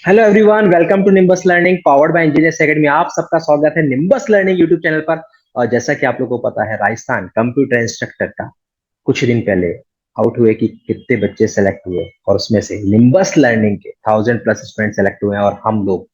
Hello everyone, welcome to Nimbus Learning powered by engineers academy. आप सबका स्वागत है निम्बस लर्निंग यूट्यूब चैनल पर। और जैसा कि आप लोगों को पता है, राजस्थान कंप्यूटर इंस्ट्रक्टर का कुछ दिन पहले आउट हुए कि कितने बच्चे सेलेक्ट हुए, और उसमें से निम्बस लर्निंग के 1000+ स्टूडेंट सेलेक्ट हुए हैं। और हम लोग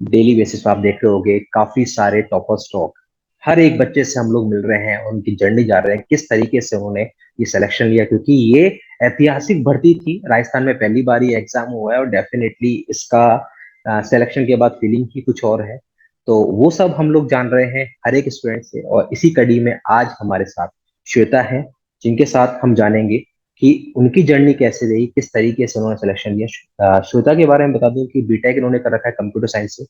डेली बेसिस पे आप देख रहे होंगे काफी सारे टॉपर स्टॉक हर एक बच्चे से हम लोग मिल रहे हैं, उनकी जर्नी जा रहे हैं, किस तरीके से उन्होंने ये सिलेक्शन लिया, क्योंकि ये ऐतिहासिक भर्ती थी। राजस्थान में पहली बार ये एग्जाम हुआ है और डेफिनेटली इसका सिलेक्शन के बाद फीलिंग ही कुछ और है। तो वो सब हम लोग जान रहे हैं हर एक स्टूडेंट से, और इसी कड़ी में आज हमारे साथ श्वेता है, जिनके साथ हम जानेंगे कि उनकी जर्नी कैसे रही, किस तरीके से उन्होंने सिलेक्शन लिया। श्वेता के बारे में बता दूं कि बीटेक इन्होंने कर रखा है कंप्यूटर साइंस से।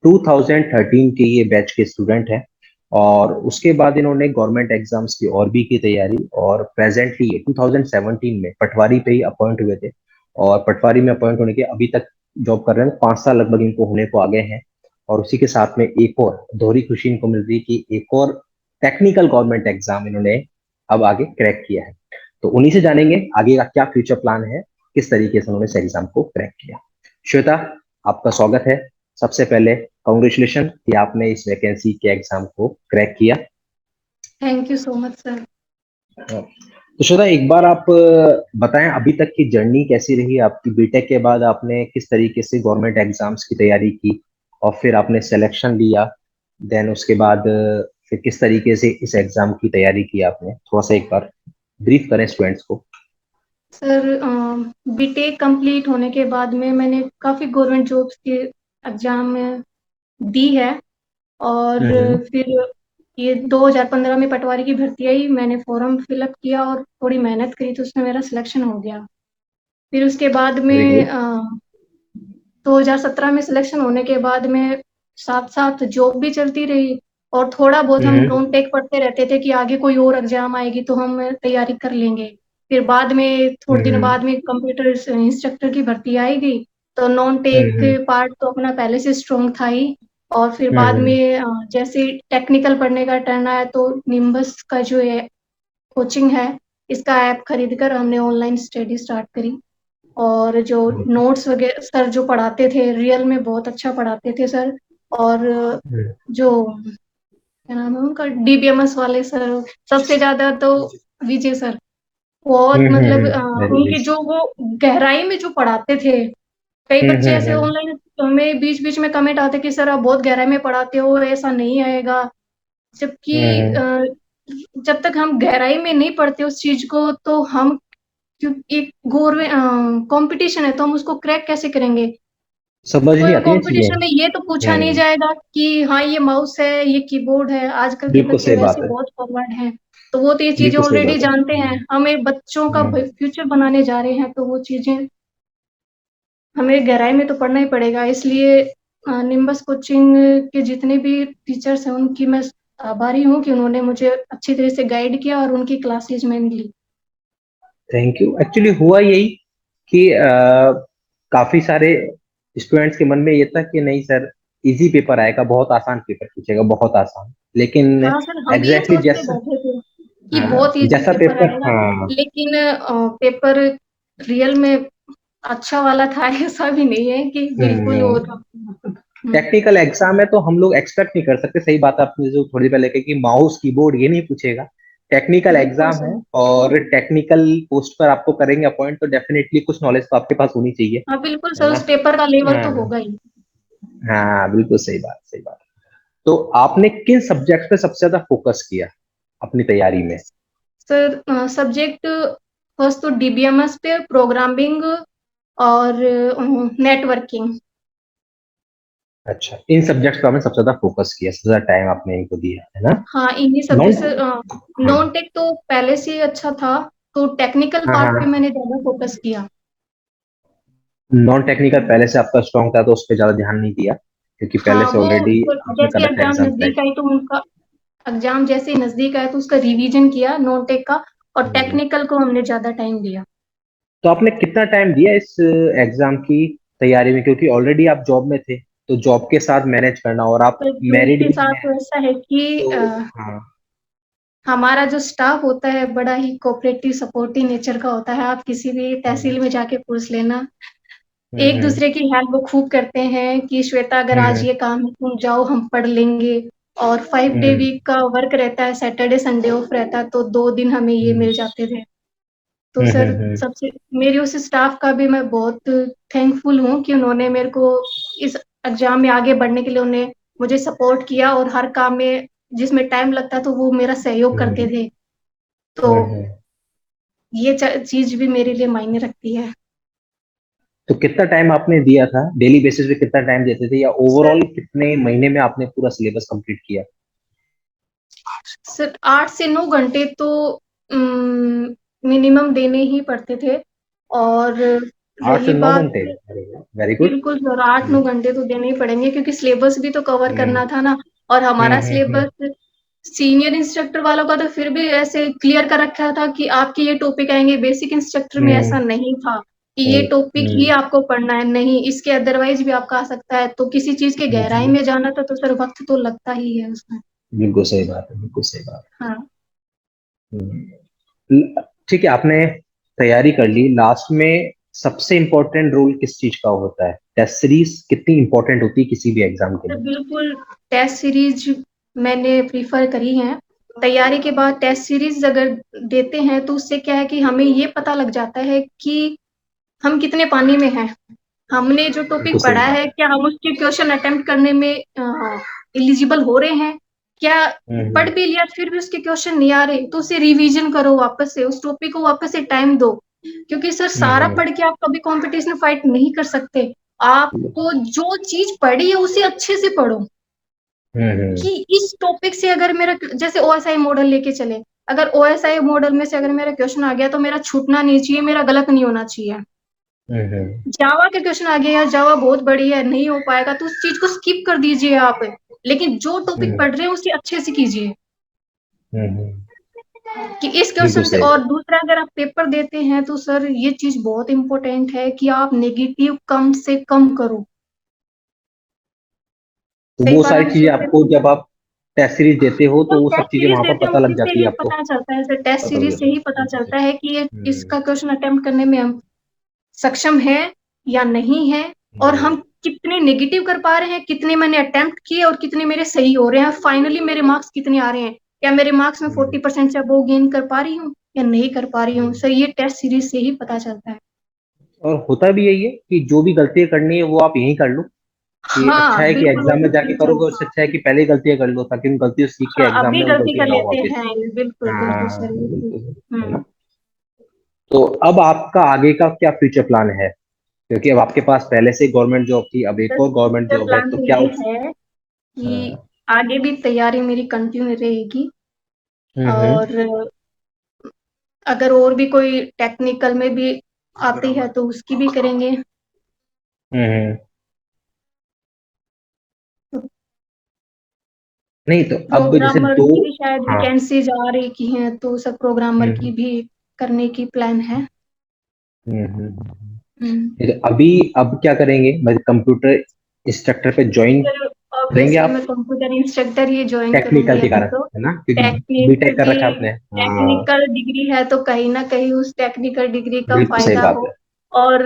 2013 के ये बैच के स्टूडेंट हैं, और उसके बाद इन्होंने गवर्नमेंट एग्जाम्स की और भी की तैयारी, और प्रेजेंटली ये 2017 में पटवारी पे ही अपॉइंट हुए थे। और पटवारी में अपॉइंट होने के अभी तक जॉब कर रहे हैं, 5 साल लगभग इनको होने को आ गए हैं। और उसी के साथ में एक और दोहरी खुशी इनको मिल रही है कि एक और टेक्निकल गवर्नमेंट एग्जाम इन्होंने अब आगे क्रैक किया है। तो उन्हीं से जानेंगे आगे का क्या फ्यूचर प्लान है, किस तरीके से उन्होंने इस एग्जाम को क्रैक किया। श्वेता, आपका स्वागत है। सबसे पहले कॉन्ग्रेचुलेशन कि आपने इस वैकेंसी के एग्जाम को क्रैक किया। Thank you so much sir. तो श्वेता, एक बार आप बताएं अभी तक की जर्नी कैसी रही आपकी। बीटेक के बाद आपने किस तरीके से गवर्नमेंट एग्जाम्स की तैयारी की, और फिर आपने सिलेक्शन लिया, देन उसके बाद फिर किस तरीके से इस एग्जाम की तैयारी की आपने, थोड़ा सा एक बार ब्रीफ करें स्टूडेंट्स को। सर बीटेक कंप्लीट होने के बाद में मैंने काफ़ी गवर्नमेंट जॉब्स के एग्ज़ाम दी है। और हम्म। फिर ये 2015 में पटवारी की भर्ती आई, मैंने फॉर्म फिलअप किया और थोड़ी मेहनत करी तो उसमें मेरा सिलेक्शन हो गया। फिर उसके बाद वेरी में गुड। 2017 में सिलेक्शन होने के बाद में साथ साथ जॉब भी चलती रही। और थोड़ा बहुत हम हम्म। नॉन टेक पढ़ते रहते थे कि आगे कोई और एग्जाम आएगी तो हम तैयारी कर लेंगे। फिर बाद में थोड़े दिन हम्म। बाद में कंप्यूटर इंस्ट्रक्टर की भर्ती आएगी, तो नॉन टेक हम्म। पार्ट तो अपना पहले से स्ट्रॉन्ग था ही। और फिर बाद हम्म। में जैसे टेक्निकल पढ़ने का टर्न आया तो निम्बस का जो है कोचिंग है, इसका ऐप खरीद कर हमने ऑनलाइन स्टडी स्टार्ट करी। और जो नोट्स वगैरह सर जो पढ़ाते थे रियल में बहुत अच्छा पढ़ाते थे सर। और जो क्या नाम है उनका, डीबीएमएस वाले सर, सबसे ज्यादा तो विजय सर। बहुत मतलब वेरी उनकी नाइस। जो वो गहराई में जो पढ़ाते थे। कई बच्चे ऐसे हम्म। ऑनलाइन में बीच बीच में कमेंट आते कि सर आप बहुत गहराई में पढ़ाते हो, ऐसा नहीं आएगा। जबकि हम्म। जब तक हम गहराई में नहीं पढ़ते उस चीज को तो हम, क्योंकि एक गवर्नमेंट कंपटीशन है तो हम उसको क्रैक कैसे करेंगे। समझ कोई नहीं भी आती ना चीजें। कंपटीशन में ये तो पूछा नहीं हम्म। जाएगा कि हाँ ये माउस है ये कीबोर्ड है। आजकल के बिल्कुल बच्चे सही बात वैसे है। बहुत फॉरवर्ड हैं, तो वो तो ये चीजें बिल्कुल सही ऑलरेडी बात है। जानते हैं। हमें बच्चों का हम्म। फ्यूचर बनाने जा रहे हैं तो वो चीजें हमें गहराई में तो पढ़ना ही पड़ेगा। इसलिए निम्बस कोचिंग के जितने भी टीचर्स हैं उनकी मैं आभारी हूँ कि उन्होंने मुझे अच्छी तरह से गाइड किया और उनकी क्लासेज मैंने ली। Thank you. एक्चुअली हुआ यही कि काफी सारे स्टूडेंट्स के मन में ये था कि नहीं सर, इजी पेपर आएगा, बहुत आसान पेपर पूछेगा, बहुत आसान। लेकिन हाँ सर, हम भी ये एग्जैक्टली सोच के जैसा, बैठे थे कि हाँ, बहुत इजी जैसा पेपर पेपर, आएगा। हाँ। लेकिन पेपर रियल में अच्छा वाला था ऐसा भी नहीं है कि बिल्कुल वो था। हम्म, टेक्निकल एग्जाम है तो हम लोग एक्सपेक्ट नहीं कर सकते। सही बात है, आपने जो थोड़ी देर पहले कही कि माउस कीबोर्ड ये नहीं पूछेगा। टेक्निकल बिल्कुल एग्जाम है, सर। और टेक्निकल पोस्ट पर आपको करेंगे अपॉइंट, तो डेफिनेटली कुछ नॉलेज तो आपके पास होनी चाहिए। हाँ बिल्कुल है सर, ना। उस पेपर का लेवल तो हाँ। होगा ही। हाँ, बिल्कुल सही बात, सही बात। तो आपने किन सब्जेक्ट पे सबसे ज्यादा फोकस किया अपनी तैयारी में। सर सब्जेक्ट फर्स्ट तो डीबीएमएस पे प्रोग्रामिंग और नेटवर्किंग। अच्छा, इन सब्जेक्ट्स पे आपने सबसे ज्यादा फोकस किया, सबसे ज्यादा टाइम आपने इनको दिया, है ना। हाँ इन्हीं नॉन सब्जेक्ट से। हाँ। नॉन टेक तो पहले से ही अच्छा था, तो टेक्निकल हाँ पार्ट पे हाँ। मैंने ज्यादा फोकस किया। नॉन टेक्निकल पहले से आपका स्ट्रांग था तो उस पर ज्यादा ध्यान नहीं दिया, क्योंकि पहले हाँ से वो ऑलरेडी आपने कर जैसे रखा है एग्जाम एग्जाम नजदीक क्रैक। आई तो उनका एग्जाम जैसे ही नजदीक आया तो उसका रिवीजन किया नॉन टेक का। और टेक्निकल को हमने ज्यादा टाइम दिया। तो आपने कितना टाइम दिया इस एग्जाम की तैयारी में, क्योंकि ऑलरेडी आप जॉब में थे, तो जॉब के साथ मैनेज करना, और आप तो जॉब मैरिड के भी साथ हैं, तो ऐसा है कि तो हाँ। हमारा जो स्टाफ होता है बड़ा ही कोऑपरेटिव सपोर्टिव नेचर का होता है। आप किसी भी हम्म। तहसील में जाके पूछ लेना, एक दूसरे की हेल्प वो खूब करते हैं कि श्वेता अगर आज हम्म, ये काम है तुम जाओ हम पढ़ लेंगे। और 5 डे हम्म, वीक का वर्क रहता है, सैटरडे संडे ऑफ रहता है, तो 2 दिन हमें ये हम्म, मिल जाते थे। तो हम्म, सर हम्म, सबसे मेरी उस स्टाफ का भी मैं बहुत थैंकफुल हूँ कि उन्होंने मेरे को इस एग्जाम में आगे बढ़ने के लिए उन्हें मुझे सपोर्ट किया, और हर काम में जिसमें टाइम लगता तो वो मेरा सहयोग करते हम्म, थे। तो हम्म। ये चीज भी मेरे लिए मायने रखती है। तो कितना टाइम आपने दिया था, डेली बेसिस पे कितना टाइम देते थे, या सर ओवरऑल कितने महीने में आपने पूरा सिलेबस कंप्लीट किया? सर 8 से 9 घंटे तो मिनिमम देने ही पड़ते थे। और आठ से रही नौ बात, घंटे वेरी गुड। बिल्कुल सर 8-9 घंटे तो देने ही पड़ेंगे क्योंकि सिलेबस भी तो कवर हम्म, करना था ना। और हम्म, हमारा हम्म, सिलेबस सीनियर इंस्ट्रक्टर वालों का तो फिर भी ऐसे क्लियर कर रखा था कि आपके ये टॉपिक आएंगे। बेसिक इंस्ट्रक्टर में ऐसा हम्म, नहीं था कि ये हम्म, टॉपिक ही हम्म, आपको पढ़ना है, नहीं इसके अदरवाइज भी आपका आ सकता है। तो किसी चीज के गहराई हम्म। में जाना था तो सर वक्त तो लगता ही है उसमें। बिल्कुल सही बात है, बिल्कुल सही बात हाँ है। ठीक है, आपने तैयारी कर ली, लास्ट में सबसे इंपॉर्टेंट रोल किस चीज का होता है? टेस्ट सीरीज कितनी इंपॉर्टेंट होती है किसी भी एग्जाम के तो लिए? बिल्कुल टेस्ट सीरीज मैंने प्रीफर करी है। तैयारी के बाद टेस्ट सीरीज अगर देते हैं तो उससे क्या है कि हमें ये पता लग जाता है कि हम कितने पानी में हैं। हमने जो बिल्कुल टॉपिक सही पढ़ा बात है है। क्या हम उसके क्वेश्चन अटेम्प्ट करने में एलिजिबल हो रहे हैं, क्या पढ़ हम्म, भी लिया फिर भी उसके क्वेश्चन नहीं आ रहे तो उसे रिवीजन करो, वापस से उस टॉपिक को वापस से टाइम दो। क्योंकि सर सारा हम्म, पढ़ के आप कभी कंपटीशन फाइट नहीं कर सकते। आपको जो चीज पढ़ी है उसे अच्छे से पढ़ो। हम्म, कि इस टॉपिक से अगर मेरा जैसे ओएसआई मॉडल लेके चले, अगर ओएसआई मॉडल में से अगर मेरा क्वेश्चन आ गया तो मेरा छूटना नहीं चाहिए, मेरा गलत नहीं होना चाहिए। हम्म, जावा के क्वेश्चन आ गया, जावा बहुत बड़ी है नहीं हो पाएगा तो उस चीज को स्किप कर दीजिए आप। लेकिन जो टॉपिक हम्म, पढ़ रहे हैं उसे अच्छे से कीजिए हम्म। कि इस बिल्कुल क्वेश्चन से। सही और बात। दूसरा अगर आप पेपर देते हैं तो सर ये चीज बहुत इंपॉर्टेंट है कि आप नेगेटिव कम से कम करो। तो कई वो बार सारी हम चीजें सोचते आपको जब आप टेस्ट सीरीज देते हो तो तो वो सब टेस्ट चीजें सीरीज वहां पर देते हैं पता लग उसी से जाती है ही आपको? पता चलता है सर, टेस्ट पता लग सीरीज से जाता है, ही पता बिल्कुल सही। चलता है कि ये हम्म, इसका क्वेश्चन अटेम्प्ट करने में हम सक्षम है या नहीं है। और हम्म, हम कितने नेगेटिव कर पा रहे हैं, कितने मैंने अटेम्प्ट किए और कितने मेरे सही हो रहे हैं, फाइनली मेरे मार्क्स कितने आ रहे हैं, क्या मेरे मार्क्स में हम्म, 40% से अबव गेन कर पा रही हूँ या नहीं कर पा रही हूँ। हम्म। सर ये टेस्ट सीरीज से ही पता चलता है। और होता भी यही है कि जो भी गलतियां करनी है वो आप यहीं कर लो, कि अच्छा हाँ है कि बिल्कुल वो एग्जाम में तो जाके टेंशन। करोगे, उससे अच्छा है कि पहले ही गलतियां कर लो ताकि उन गलतियों से सीख के हाँ एग्जाम अभी में वो गलती गलतियां कर ना हो लेते वापस। हैं, बिल्कुल बिल्कुल हाँ, सर बिल्कुल। बिल्कुल है हम्म। ना। तो अब आपका आगे का क्या फ्यूचर प्लान है? क्योंकि अब आपके पास पहले से गवर्नमेंट जॉब थी, अब एक सर और गवर्नमेंट फ्यूचर जॉब है, प्लान तो तो क्या ये है कि हाँ, आगे भी तैयारी मेरी कंटिन्यू रहेगी। हम्म, और अगर और भी कोई टेक्निकल में भी आती है तो उसकी भी करेंगे। हम्म। नहीं तो अब जैसे प्रोग्रामर दो, की भी शायद हाँ, वैकेंसीज आ रही की हैं तो सब प्रोग्रामर की हम्म, भी करने की प्लान है। हम्म, हम्म। नहीं तो अभी अब क्या करेंगे, मतलब कंप्यूटर इंस्ट्रक्टर पे ज्वाइन फिर करेंगे ऑब्वियसली आप? मैं कंप्यूटर इंस्ट्रक्टर ही ज्वाइन टेक्निकल करूंगी के अभी कारण तो। है ना, क्योंकि टेक्निक बीटेक कर रखा है क्योंकि आपने। हाँ, टेक्निकल डिग्री है तो कहीं ना कहीं उस टेक्निकल डिग्री का बिल्कुल सही फायदा बात हो। है। और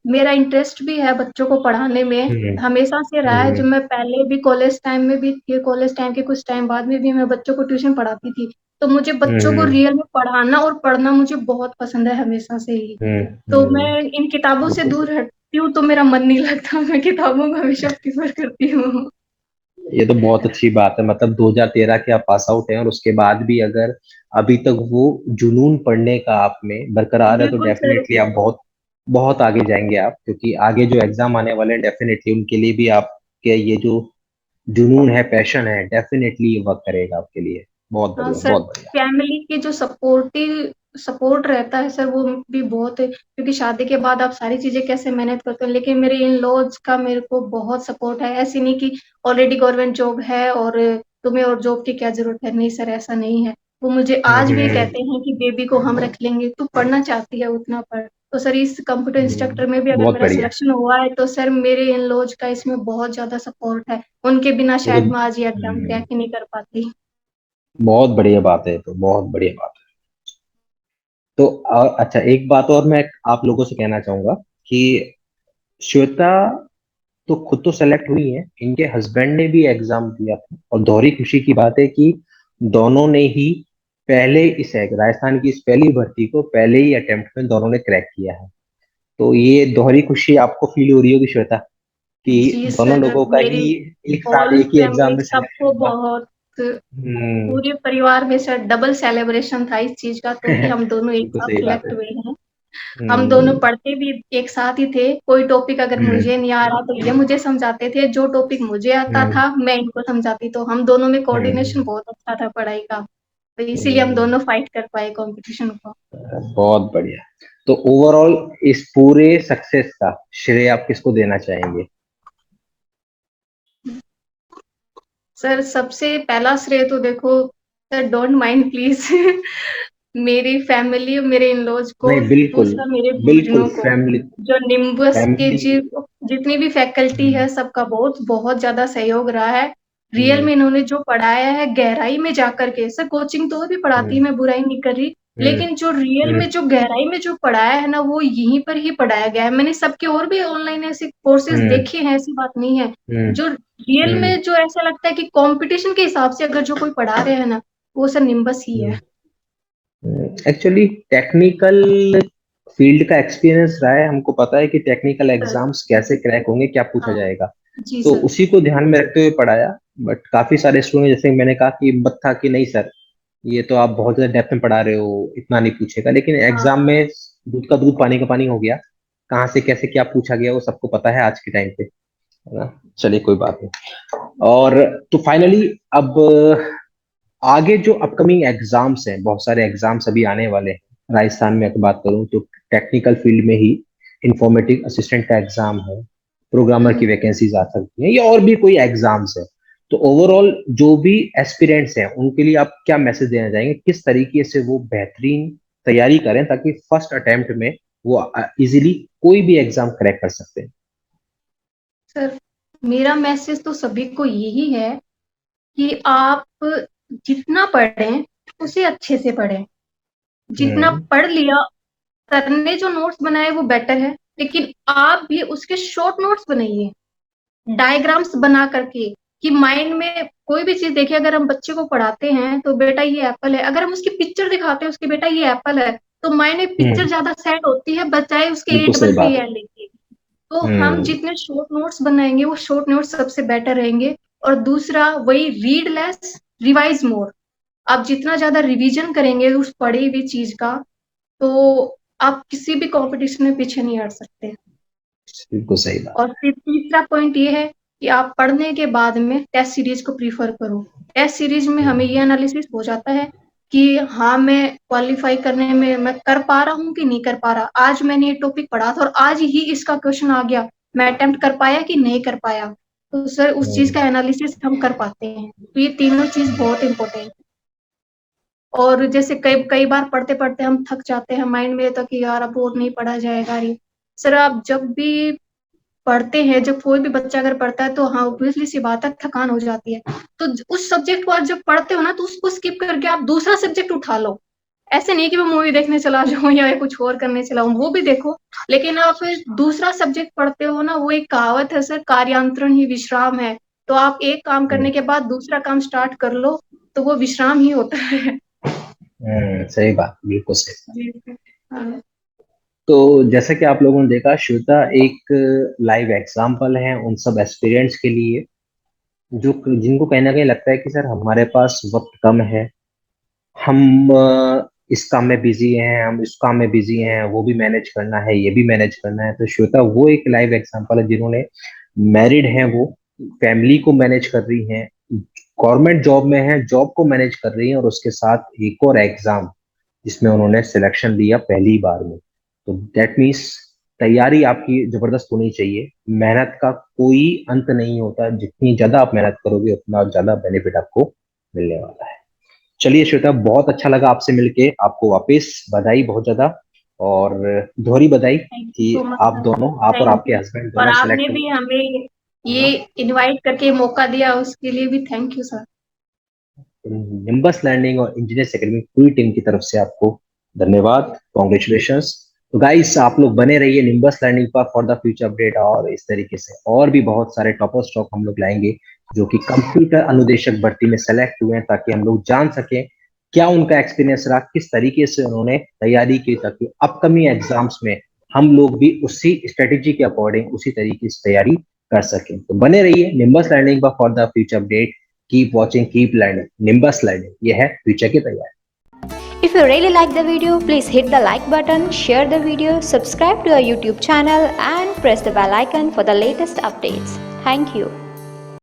मेरा इंटरेस्ट भी है बच्चों को पढ़ाने में, हम्म, हमेशा से रहा है। जो हम्म, मैं पहले भी कॉलेज टाइम में भी थी, कॉलेज टाइम के कुछ टाइम बाद में भी मैं बच्चों को ट्यूशन पढ़ाती थी। तो मुझे बच्चों को हम्म, रियल में पढ़ाना और पढ़ना मुझे बहुत पसंद है हमेशा से ही। हम्म, तो मैं इन किताबों से बिल्कुल दूर सही। हटती हूँ तो मेरा मन नहीं लगता, मैं किताबों को हमेशा प्रीफर करती हूँ। ये तो बहुत अच्छी बात है, मतलब 2013 के आप पास आउट हैं और उसके बाद भी अगर अभी तक वो जुनून पढ़ने का आप में बरकरार है तो बिल्कुल सर। डेफिनेटली आप बहुत बहुत आगे जाएंगे आप, क्योंकि आगे जो एग्जाम आने वाले हैं डेफिनेटली उनके लिए भी आपके ये जो जुनून है, पैशन है, डेफिनेटली ये वर्क करेगा आपके लिए। बहुत हाँ बढ़िया, सर, बहुत बढ़िया। फैमिली की जो सपोर्ट रहता है सर वो भी बहुत है, क्योंकि शादी के बाद आप सारी चीजें कैसे मैनेज करते हैं, लेकिन मेरे इन लॉज का मेरे को बहुत सपोर्ट है। ऐसी नहीं कि ऑलरेडी गवर्नमेंट जॉब है और तुम्हें और जॉब की क्या जरूरत है, नहीं सर ऐसा नहीं है। वो मुझे आज भी हम्म, कहते हैं कि बेबी को हम रख लेंगे, तू पढ़ना चाहती है उतना पढ़। तो सर इस कंप्यूटर इंस्ट्रक्टर में भी अगर बहुत मेरा बढ़िया। सिलेक्शन हुआ है तो सर मेरे इन लॉज का इसमें बहुत ज्यादा सपोर्ट है। उनके बिना ये तो शायद मैं आज ये एग्जाम क्रैक ही नहीं कर पाती। बहुत बढ़िया बात है, तो बहुत बढ़िया बात है। तो अच्छा, एक बात और मैं आप लोगों से कहना चाहूंगा कि श्वेता तो खुद तो सेलेक्ट हुई है, इनके हस्बैंड ने भी एग्जाम दिया था, और दोहरी खुशी की बात है कि दोनों ने ही पहले इस राजस्थान की इस पहली भर्ती को पहले ही अटेम्प्ट में दोनों ने क्रैक किया है। तो ये दोहरी खुशी आपको फील हो रही होगी श्वेता, कि जी दोनों सर, लोगों का मेरी ही एक साथ होल एक ही एग्जाम फैमिली में सबको सिलेक्शन हुआ। बहुत, हम्म। पूरे परिवार में सर डबल सेलिब्रेशन था इस चीज का, तो कि हम दोनों एक बिल्कुल साथ सही बात सिलेक्ट है। हुए हैं। हम दोनों हम्म। पढ़ते भी एक साथ ही थे, कोई टॉपिक अगर हम्म। मुझे नहीं आ रहा तो ये मुझे समझाते थे, जो टॉपिक मुझे आता हम्म। था मैं इनको समझाती, तो हम दोनों में कोऑर्डिनेशन हम्म। बहुत अच्छा था पढ़ाई का, तो इसीलिए हम हम्म। दोनों फाइट कर पाए कंपटीशन को। बहुत बढ़िया। तो ओवरऑल इस पूरे सक्सेस का श्रेय आप किसको देना चाहेंगे? सर सबसे पहला श्रेय तो देखो, सर डोंट माइंड प्लीज मेरी फैमिली, मेरे इन-लॉज को, नहीं, बिल्कुल। दूसरा मेरे बिल्कुल गुरुजनों को, फैमिली। जो निम्बस के फैमिली। जितनी भी फैकल्टी है सबका बहुत बहुत ज्यादा सहयोग रहा है। रियल हम्म। में इन्होंने जो पढ़ाया है गहराई में जाकर के, सर कोचिंग तो भी पढ़ाती है, हम्म। मैं बुराई नहीं कर रही, हम्म। लेकिन जो रियल हम्म। में जो गहराई में जो पढ़ाया है ना वो यहीं पर ही पढ़ाया गया है। मैंने सबके और भी ऑनलाइन ऐसे कोर्सेज हम्म। देखे हैं, ऐसी बात नहीं है। हम्म। जो रियल हम्म। में जो ऐसा लगता है कि कंपटीशन के हिसाब से अगर जो कोई पढ़ा रहे हैं ना, वो सर निम्बस ही है। एक्चुअली टेक्निकल फील्ड का एक्सपीरियंस रहा है, हमको पता है कि टेक्निकल सर एग्जाम्स कैसे क्रैक होंगे, क्या पूछा हाँ, जाएगा। जी तो सर। उसी को ध्यान में रखते हुए पढ़ाया। बट काफी सारे स्टूडेंट, जैसे मैंने कहा कि हिम्मत था कि नहीं सर, ये तो आप बहुत ज्यादा डेप्थ में पढ़ा रहे हो, इतना नहीं पूछेगा, लेकिन एग्जाम हाँ में दूध का दूध पानी का पानी हो गया। कहाँ से कैसे क्या पूछा गया वो सबको पता है आज के टाइम पे, है ना। चलिए कोई बात नहीं। और तो फाइनली अब आगे जो अपकमिंग एग्जाम्स हैं, बहुत सारे एग्जाम्स अभी आने वाले हैं राजस्थान में, अगर बात करूं तो टेक्निकल फील्ड में ही इंफॉर्मेटिव असिस्टेंट का एग्जाम है, प्रोग्रामर की वैकेंसीज आ सकती हैं, या और भी कोई एग्जाम्स है। तो ओवरऑल जो भी एस्पिरेंट्स हैं उनके लिए आप क्या मैसेज देना चाहेंगे, किस तरीके से वो बेहतरीन तैयारी करें ताकि फर्स्ट अटेम्प्ट में वो इजीली कोई भी एग्जाम क्रैक कर सकते हैं? सर, मेरा मैसेज तो सभी को यही है कि आप जितना पढ़ें उसे अच्छे से पढ़ें। जितना हम्म। पढ़ लिया, सर ने जो नोट्स बनाए वो बेटर है, लेकिन आप भी उसके शॉर्ट नोट्स बनाइए, डायग्राम्स बना करके, कि माइंड में कोई भी चीज देखिए, अगर हम बच्चे को पढ़ाते हैं तो बेटा ये एप्पल है, अगर हम उसकी पिक्चर दिखाते हैं उसके बेटा ये एप्पल है, तो माइंड में पिक्चर हम्म। ज्यादा सेट होती है बजाय उसके ए बिल्कुल सही डबल पी बात है। एल लिखी। तो हम हम्म। जितने शॉर्ट नोट्स बनाएंगे वो शॉर्ट नोट्स सबसे बेटर रहेंगे। और दूसरा वही, रीड लेस, रिवाइज मोर। आप जितना ज्यादा रिवीजन करेंगे उस पढ़ी हुई चीज का, तो आप किसी भी कंपटीशन में पीछे नहीं हट सकते। बिल्कुल सही बात। और फिर तीसरा पॉइंट ये है कि आप पढ़ने के बाद में टेस्ट सीरीज को प्रीफर करो। टेस्ट सीरीज में हमें ये एनालिसिस हो जाता है कि हाँ, मैं क्वालिफाई करने में मैं कर पा रहा हूँ कि नहीं कर पा रहा। आज मैंने ये टॉपिक पढ़ा था और आज ही इसका क्वेश्चन आ गया, मैं अटेम्प्ट कर पाया कि नहीं कर पाया, तो सर उस चीज का हम्म। एनालिसिस हम कर पाते हैं। तो ये तीनों चीज बहुत इंपॉर्टेंट। और जैसे कई कई बार पढ़ते पढ़ते हम थक जाते हैं, माइंड में था कि यार अब और नहीं पढ़ा जाएगा ये। सर आप जब भी पढ़ते हैं, जब कोई भी बच्चा अगर पढ़ता है तो हाँ ऑब्वियसली सी बात है थकान हो जाती है। तो उस सब्जेक्ट को आप जब पढ़ते हो ना तो उसको स्किप करके आप दूसरा सब्जेक्ट उठा लो। ऐसे नहीं कि मैं मूवी देखने चला जाऊं या कुछ और करने चला हूं, वो भी देखो, लेकिन आप दूसरा सब्जेक्ट पढ़ते हो ना, वो एक कहावत है सर, कार्यांतरण ही विश्राम है। तो आप एक काम करने के बाद दूसरा काम स्टार्ट कर लो, तो वो विश्राम ही होता है। सही बात, बिल्कुल सही। जी। हाँ। तो जैसा कि आप लोगों ने देखा, श्वेता एक लाइव एग्जाम्पल है उन सब एस्पिरेंट्स के लिए जो जिनको कहीं ना कहीं लगता है कि सर हमारे पास वक्त कम है, हम इस काम में बिजी हैं, हम इस काम में बिजी हैं, वो भी मैनेज करना है, ये भी मैनेज करना है। तो श्वेता वो एक लाइव एग्जांपल है जिन्होंने, मैरिड हैं वो, फैमिली को मैनेज कर रही हैं, गवर्नमेंट जॉब में है, जॉब को मैनेज कर रही हैं, और उसके साथ एक और एग्जाम जिसमें उन्होंने सिलेक्शन लिया पहली बार में। तो दैट मीन्स तैयारी आपकी जबरदस्त होनी चाहिए। मेहनत का कोई अंत नहीं होता, जितनी ज्यादा आप मेहनत करोगे उतना ज्यादा बेनिफिट आपको मिलने वाला है। चलिए श्वेता, बहुत अच्छा लगा आपसे मिलके, आपको वापस बधाई बहुत ज्यादा, और दोहरी बधाई थैंक यू कि सो मच आप सर। दोनों, आप और थैंक आपके यू। हस्बैंड और दोनों आपने सेलेक्ट हुए। भी हमें ये हाँ। इनवाइट करके मौका दिया, उसके लिए भी thank you sir. Nimbus learning और इंजीनियर्स एकेडमी पूरी टीम की तरफ से आपको धन्यवाद, कॉन्ग्रेचुलेशंस। तो गाइस आप लोग बने रहिए निम्बस लर्निंग पर फॉर द फ्यूचर अपडेट, और इस तरीके से और भी बहुत सारे टॉपर स्टॉक हम लोग लाएंगे जो कि कंप्यूटर अनुदेशक भर्ती में सेलेक्ट हुए हैं, ताकि हम लोग जान सकें क्या उनका एक्सपीरियंस रहा, किस तरीके से उन्होंने तैयारी की, ताकि अपकमिंग एग्जाम्स में हम लोग भी उसी स्ट्रेटेजी के अकॉर्डिंग उसी तरीके से तैयारी कर सकें। तो बने रहिए निम्बस लर्निंग पर for the future update. Keep watching, keep learning. Nimbus learning, ये है फ्यूचर की तैयारी। If you really like the video, please hit the like button, share the video, subscribe to our YouTube channel and press the bell icon for the latest updates. Thank you.